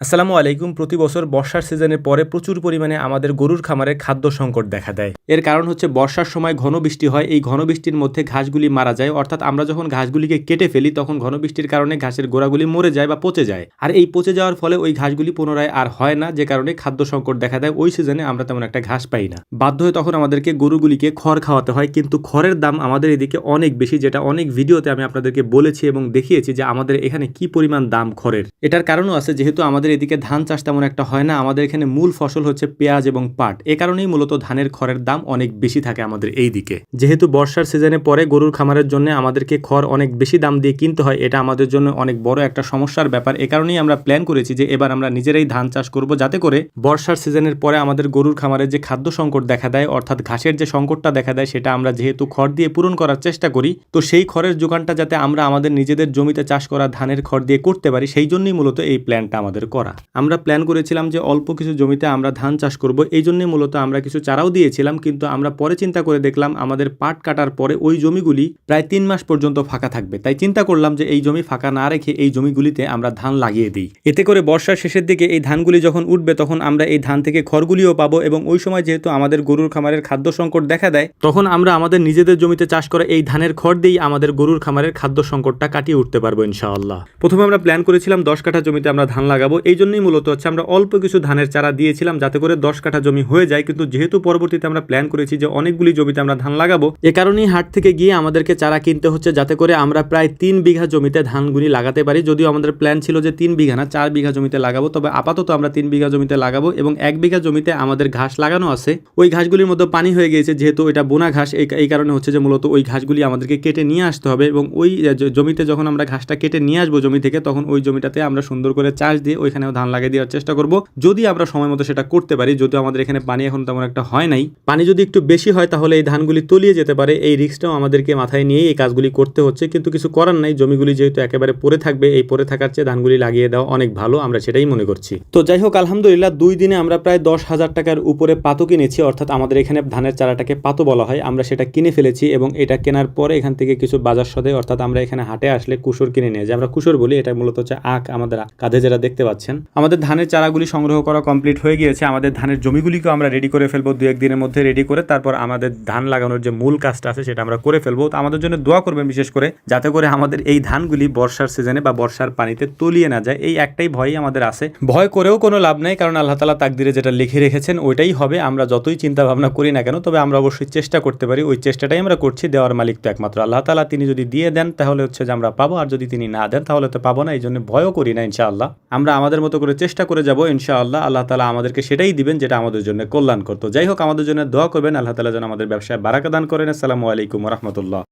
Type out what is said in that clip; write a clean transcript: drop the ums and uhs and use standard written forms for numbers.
আসসালামু আলাইকুম। প্রতি বছর বর্ষার সিজনের পরে প্রচুর পরিমাণে আমাদের গরুর খামারে খাদ্য সংকট দেখা দেয়। এর কারণ হচ্ছে বর্ষার সময় ঘন বৃষ্টি হয়, এই ঘন বৃষ্টির মধ্যে ঘাসগুলি মারা যায়, অর্থাৎ আমরা যখন ঘাসগুলিকে কেটে ফেলি তখন ঘন বৃষ্টির কারণে ঘাসের গোড়াগুলি মরে যায় বা পচে যায়, আর এই পচে যাওয়ার ফলে ওই ঘাসগুলি পুনরায় আর হয় না, যে কারণে খাদ্য সংকট দেখা দেয়। ওই সিজনে আমরা তেমন একটা ঘাস পাই না, বাধ্য হয়ে তখন আমাদেরকে গরুগুলিকে খড় খাওয়াতে হয়। কিন্তু খড়ের দাম আমাদের এদিকে অনেক বেশি, যেটা অনেক ভিডিওতে আমি আপনাদেরকে বলেছি এবং দেখিয়েছি যে আমাদের এখানে কি পরিমাণ দাম খড়ের। এটার কারণও আছে, যেহেতু আমাদের এদিকে ধান চাষ তেমন একটা হয় না, আমাদের এখানে মূল ফসল হচ্ছে পেঁয়াজ এবং পাট। এ কারণেই মূলত ধানের খড়ের দাম অনেক বেশি থাকে আমাদের এই দিকে। যেহেতু বর্ষার সিজনে পরে গরুর খামারের জন্য আমাদেরকে খড় অনেক বেশি দাম দিয়ে কিনতে হয়, এটা আমাদের জন্য অনেক বড় একটা সমস্যার ব্যাপার। এ কারণেই আমরা প্ল্যান করেছি যে এবার আমরা নিজেরাই ধান চাষ করব, যাতে করে বর্ষার সিজনের পরে আমাদের গরুর খামারে যে খাদ্য সংকট দেখা দেয়, অর্থাৎ ঘাসের যে সংকটটা দেখা দেয়, সেটা আমরা যেহেতু খড় দিয়ে পূরণ করার চেষ্টা করি, তো সেই খড়ের যোগানটা যাতে আমরা আমাদের নিজেদের জমিতে চাষ করা ধানের খড় দিয়ে করতে পারি, সেই জন্যই মূলত এই প্ল্যানটা আমাদের করা। আমরা প্ল্যান করেছিলাম যে অল্প কিছু জমিতে আমরা ধান চাষ করব, এই জন্যই মূলত আমরা কিছু চারাও দিয়েছিলাম। কিন্তু আমরা পরে চিন্তা করে দেখলাম আমাদের পাট কাটার পরে ওই জমিগুলি প্রায় 3 মাস পর্যন্ত ফাঁকা থাকবে, তাই চিন্তা করলাম যে এই জমি ফাঁকা না রেখে এই জমিগুলিতে আমরা ধান লাগিয়ে দিই। এতে করে বর্ষার শেষের দিকে এই ধানগুলি যখন উঠবে তখন আমরা এই ধান থেকে খড়গুলিও পাবো, এবং ওই সময় যেহেতু আমাদের গরুর খামারের খাদ্য সংকট দেখা দেয়, তখন আমরা আমাদের নিজেদের জমিতে চাষ করা এই ধানের খড় দিয়েই আমাদের গরুর খামারের খাদ্য সংকটটা কাটিয়ে উঠতে পারবো ইনশাআল্লাহ। প্রথমে আমরা প্ল্যান করেছিলাম 10 কাঠা জমিতে আমরা ধান লাগাবো, এই জন্যই মূলত হচ্ছে আমরা অল্প কিছু ধানের চারা দিয়েছিলাম যাতে করে 10 কাঠা জমি হয়ে যায়। কিন্তু যেহেতু পরবর্তীতে আমরা প্ল্যান করেছি যে অনেকগুলি জমিতে আমরা ধান লাগাবো, এ কারণেই হাট থেকে গিয়ে আমাদেরকে চারা কিনতে হচ্ছে, যাতে করে আমরা প্রায় 3 বিঘা জমিতে ধানগুলি লাগাতে পারি। যদিও আমাদের প্ল্যান ছিল যে 3 বিঘা না 4 বিঘা জমিতে লাগাবো, তবে আপাতত আমরা 3 বিঘা জমিতে লাগাবো। এবং 1 বিঘা জমিতে আমাদের ঘাস লাগানো আছে, ওই ঘাসগুলির মধ্যে পানি হয়ে গিয়েছে, যেহেতু এটা বোনা ঘাস, এই কারণে হচ্ছে যে মূলত ওই ঘাসগুলি আমাদেরকে কেটে নিয়ে আসতে হবে। এবং ওই জমিতে যখন আমরা ঘাসটা কেটে নিয়ে আসবো জমি থেকে, তখন ওই জমিটাতে আমরা সুন্দর করে চাষ দিয়ে ওইখানেও ধান লাগিয়ে দেওয়ার চেষ্টা করব, যদি আমরা সময় মতো সেটা করতে পারি। যদিও আমাদের এখানে পানি এখন তেমন একটা হয় নাই, পানি যদি একটু বেশি হয় তাহলে এই ধানগুলি তলিয়ে যেতে পারে। এই রিস্কটাও আমাদেরকে মাথায় নিয়েই এই কাজগুলি করতে হচ্ছে, কিন্তু কিছু করার নাই। জমিগুলি যেহেতু একেবারে পড়ে থাকবে, এই পড়ে থাকার চেয়ে ধানগুলি লাগিয়ে দেওয়া অনেক ভালো, আমরা সেটাই মনে করছি। তো যাই হোক, আলহামদুলিল্লাহ 2 দিনে আমরা প্রায় 10,000 টাকার উপরে পাতো কিনেছি, অর্থাৎ আমাদের এখানে ধানের চারাটাকে পাতো বলা হয়। আমরা সেটা কিনে ফেলেছি, এবং এটা কেনার পরে এখান থেকে কিছু বাজার সদে, অর্থাৎ আমরা এখানে হাটে আসলে কুসুর কিনে নিয়ে যাই। আমরা কুসুর বলি, এটা মূলত হচ্ছে আখ, আমাদের কাঁধে যেটা দেখতে পাচ্ছেন। আমাদের ধানের চারাগুলি সংগ্রহ করা কমপ্লিট হয়ে গিয়েছে। আমাদের ধানের জমিগুলিকেও আমরা রেডি করে ফেলবো 2-1 দিনের মধ্যে। রেডি করে তারপর আমাদের ধান লাগানোর যে মূল কাজটা আছে সেটা আমরা করে ফেলবো। তো আমাদের জন্য দোয়া করবেন বিশেষ করে, যাতে করে আমাদের এই ধানগুলি বর্ষার সিজনে বা বর্ষার পানিতে তলিয়ে না যায়। এই একটাই ভয়ই আমাদের আছে। ভয় করেও কোনো লাভ নাই, কারণ আল্লাহ তাআলা তাকদিরে যেটা লিখে রেখেছেন ওইটাই হবে। আমরা যতই চিন্তা ভাবনা করি না কেন, তবে আমরা অবশ্যই চেষ্টা করতে পারি। ওই চেষ্টাটাই আমরা করছি। দেওয়ার মালিক তো একমাত্র আল্লাহ তাআলা। তিনি যদি দিয়ে দেন তাহলে হচ্ছে যে আমরা পাবো, আর যদি তিনি না দেন তাহলে তো পাবো না। এই জন্য ভয়ও করি না ইনশাআল্লাহ। আমরা আমাদের মতো করে চেষ্টা করে যাব ইনশাআল্লাহ। আল্লাহ তাআলা আমাদেরকে সেটাই দিবেন যেটা আমাদের জন্য কল্যাণ করতো। যাই হোক, আমাদের জন্য দোয়া করবেন। আল্লাহ তাআলা যেন আমাদের ব্যবসায় বারাকা দান করেন। আসসালামু আলাইকুম ওয়া রাহমাতুল্লাহ।